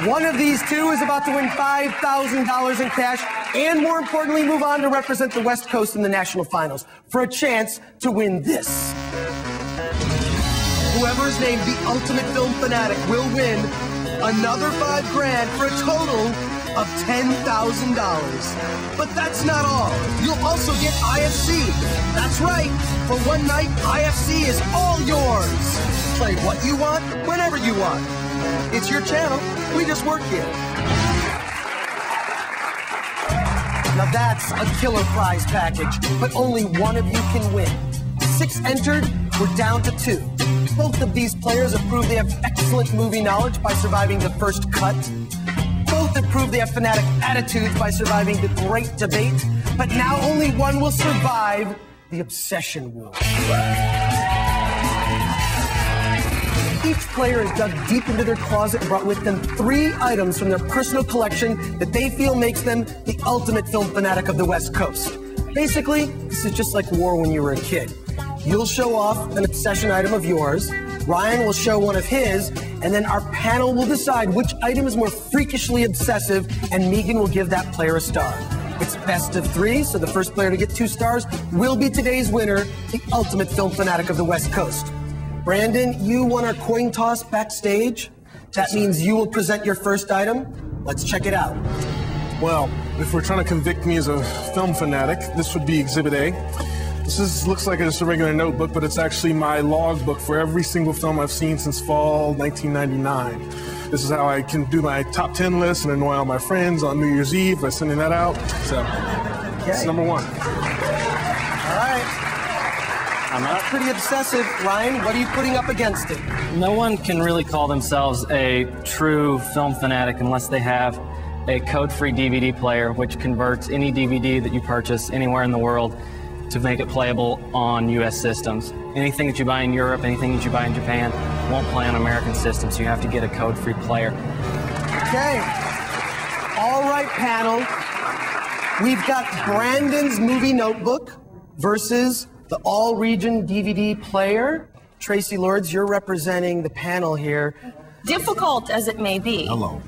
One of these two is about to win $5,000 in cash and, more importantly, move on to represent the West Coast in the national finals for a chance to win this. Whoever is named the Ultimate Film Fanatic will win another $5 grand for a total of $10,000. But that's not all. You'll also get IFC. That's right. For one night, IFC is all yours. Play what you want, whenever you want. It's your channel. We just work here. Now that's a killer prize package, but only one of you can win. 6 entered, we're down to 2. Both of these players have proved they have excellent movie knowledge by surviving the first cut. Both have proved they have fanatic attitudes by surviving the great debate. But now only one will survive the obsession war. Each player has dug deep into their closet and brought with them 3 items from their personal collection that they feel makes them the ultimate film fanatic of the West Coast. Basically, this is just like war when you were a kid. You'll show off an obsession item of yours, Ryan will show one of his, and then our panel will decide which item is more freakishly obsessive, and Megan will give that player a star. It's best of 3, so the first player to get 2 stars will be today's winner, the ultimate film fanatic of the West Coast. Brandon, you won our coin toss backstage. That means you will present your first item. Let's check it out. Well, if we're trying to convict me as a film fanatic, this would be Exhibit A. This looks like just a regular notebook, but it's actually my logbook for every single film I've seen since fall 1999. This is how I can do my top 10 list and annoy all my friends on New Year's Eve by sending that out. So, That's number 1. All right. That's pretty obsessive. Ryan, what are you putting up against it? No one can really call themselves a true film fanatic unless they have a code-free DVD player, which converts any DVD that you purchase anywhere in the world to make it playable on U.S. systems. Anything that you buy in Europe, anything that you buy in Japan, won't play on American systems, so you have to get a code-free player. Okay. All right, panel. We've got Brandon's movie notebook versus the all-region DVD player. Tracy Lords, you're representing the panel here. Difficult as it may be. Hello.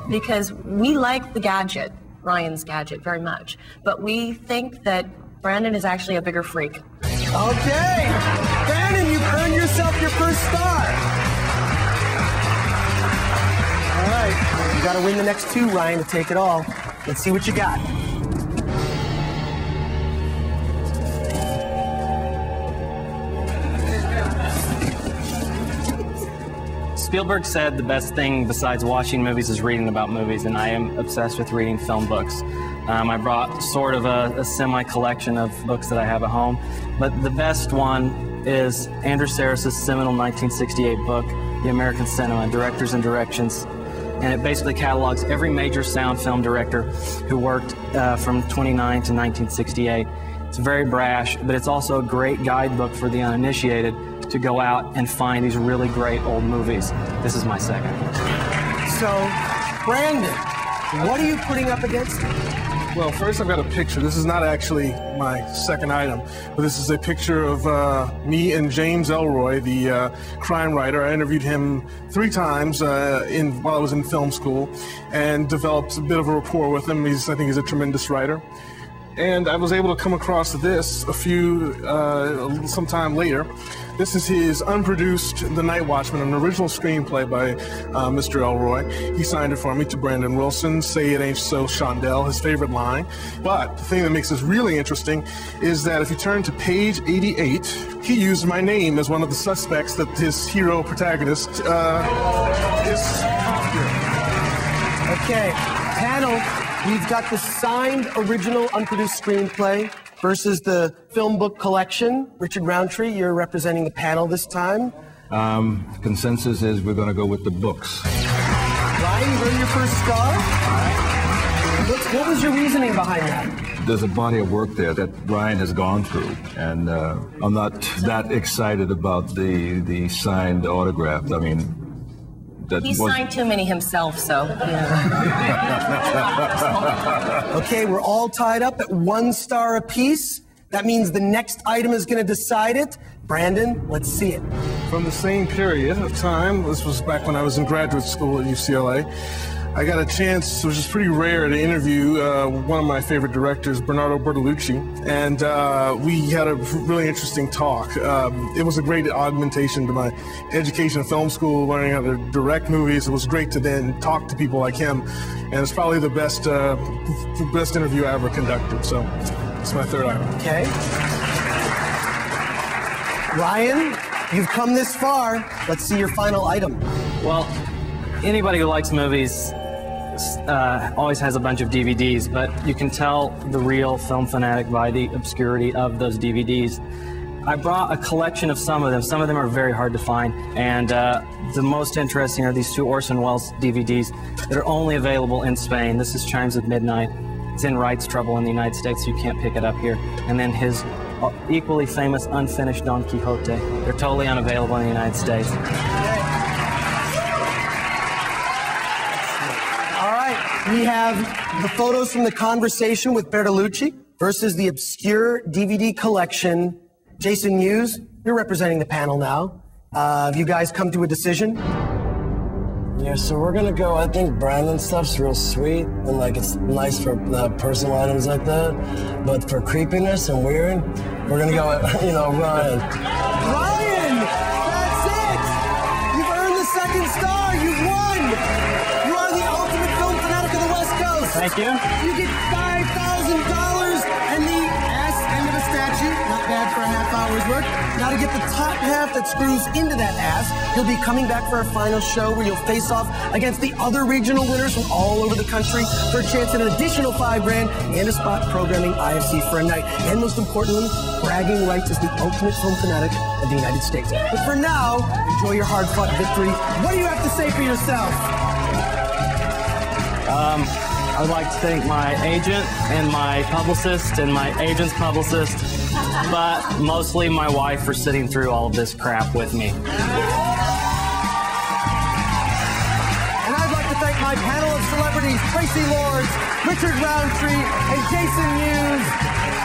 Because we like the gadget, Ryan's gadget, very much. But we think that Brandon is actually a bigger freak. Okay. Brandon, you've earned yourself your first star. All right. You got to win the next 2, Ryan, to take it all. Let's see what you got. Spielberg said the best thing besides watching movies is reading about movies, and I am obsessed with reading film books. I brought sort of a semi-collection of books that I have at home, but the best one is Andrew Sarris's seminal 1968 book, The American Cinema, Directors and Directions, and it basically catalogs every major sound film director who worked from 29 to 1968. It's very brash, but it's also a great guidebook for the uninitiated to go out and find these really great old movies. This is my second. So, Brandon, what are you putting up against? Well, first I've got a picture. This is not actually my second item, but this is a picture of me and James Ellroy, the crime writer. I interviewed him 3 times while I was in film school and developed a bit of a rapport with him. I think he's a tremendous writer. And I was able to come across this sometime later. This is his unproduced The Night Watchman, an original screenplay by Mr. Ellroy. He signed it for me to Brandon Wilson, Say It Ain't So, Shondell, his favorite line. But the thing that makes this really interesting is that if you turn to page 88, he used my name as one of the suspects that his hero protagonist is after. Okay, panel, we've got the signed original unproduced screenplay versus the film book collection. Richard Roundtree, you're representing the panel this time. Consensus is we're going to go with the books. Ryan, you earned your first star. What was your reasoning behind that? There's a body of work there that Ryan has gone through, and I'm not that excited about the signed autograph. I mean, he signed too many himself, so, Okay, we're all tied up at 1 star apiece. That means the next item is going to decide it. Brandon, let's see it. From the same period of time, this was back when I was in graduate school at UCLA, I got a chance, which is pretty rare, to interview one of my favorite directors, Bernardo Bertolucci, and we had a really interesting talk. It was a great augmentation to my education in film school, learning how to direct movies. It was great to then talk to people like him, and it's probably the best interview I ever conducted, so it's my third item. Okay. Ryan, you've come this far. Let's see your final item. Well, anybody who likes movies always has a bunch of DVDs, but you can tell the real film fanatic by the obscurity of those DVDs. I brought a collection of some of them. Some of them are very hard to find, and the most interesting are these two Orson Welles DVDs that are only available in Spain. This is Chimes of Midnight. It's in rights trouble in the United States, so you can't pick it up here. And then his equally famous unfinished Don Quixote. They're totally unavailable in the United States. We have the photos from the conversation with Bertolucci versus the obscure DVD collection. Jason Mewes, you're representing the panel now. Have you guys come to a decision? Yeah, so we're gonna go, I think Brandon's stuff's real sweet, and like it's nice for personal items like that, but for creepiness and weird, we're gonna go with, Ryan. Ryan! That's it! You've earned the second star! You've won! You are the ultimate film fanatic of the West Coast! Thank you. You get $5,000 and the ass end of a statue. Not bad for a half hour's work. Now to get the top half that screws into that ass, you'll be coming back for our final show where you'll face off against the other regional winners from all over the country for a chance at an additional $5,000 and a spot programming IFC for a night. And most importantly, bragging rights as the ultimate film fanatic of the United States. But for now, enjoy your hard-fought victory. What do you have to say for yourself? I'd like to thank my agent and my publicist and my agent's publicist, but mostly my wife for sitting through all of this crap with me. And I'd like to thank my panel of celebrities, Tracy Lords, Richard Roundtree, and Jason Mewes.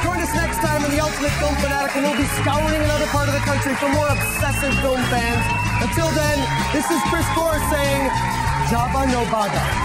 Join us next time on The Ultimate Film Fanatic, and we'll be scouring another part of the country for more obsessive film fans. Until then, this is Chris Gore saying, Jabba no Bada.